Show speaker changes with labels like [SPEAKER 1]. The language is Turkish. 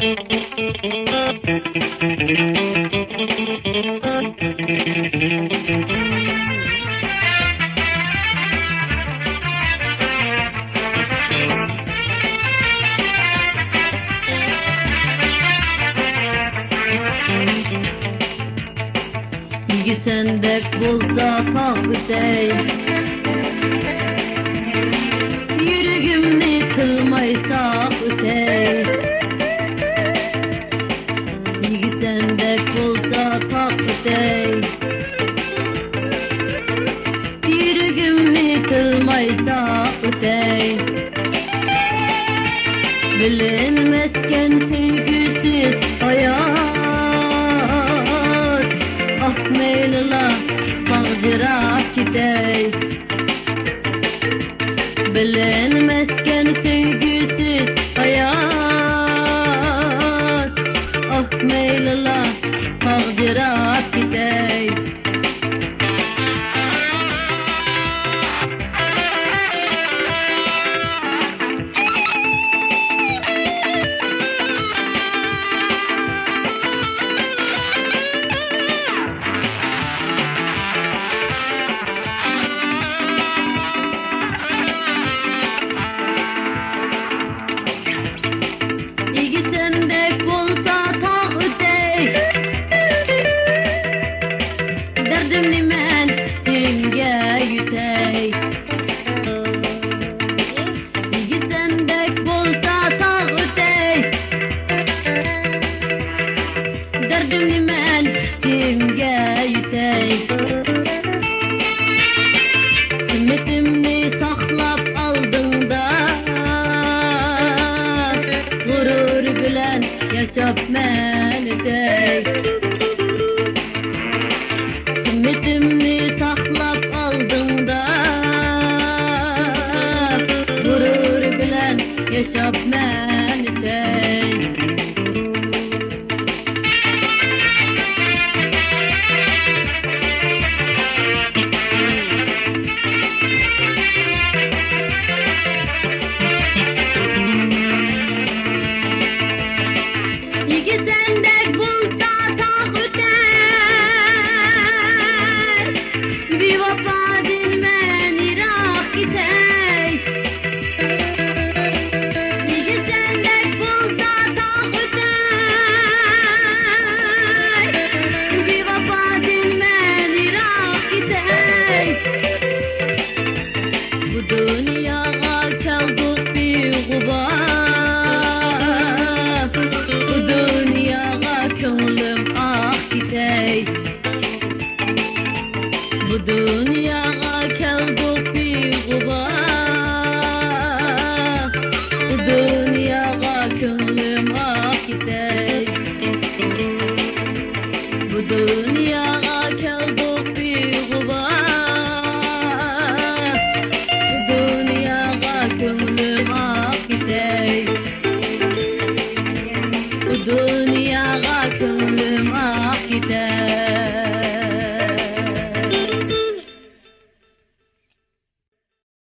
[SPEAKER 1] İlgi sendek bolsa kahvitey, yüreğimni kılmaysa ötey. İlgi sendek bolsa kahvitey, yüreğimni kılmaysa ötey. Bilinmezken sevgisiz hayat, ah meylila bağcıra gidey. Bilinmezken sevgisiz hayat, ah meylila bağcıra gidey. Sendek bolsa ta ötey, derdimni men içimge yütey. İlgi sendek bolsa ta ötey, derdimni men içimge yütey. Ümmetimni saklap aldın da, gurur bilen yaşap men ötey. Ümmetimni saklap aldın da, gurur bilen yaşap men ötey. İlgi sendek bulsa ta öter, bir vafa dinmen irak gitey. İlgi sendek bulsa ta öter, bir vafa dinmen irak gitey. Bu dünyaya kaldık bir gubar, köngülüm ah gidey. Bu dünyaya keldik bir guba, bu dünyaya köngülüm ah gidey. Bu dünyaya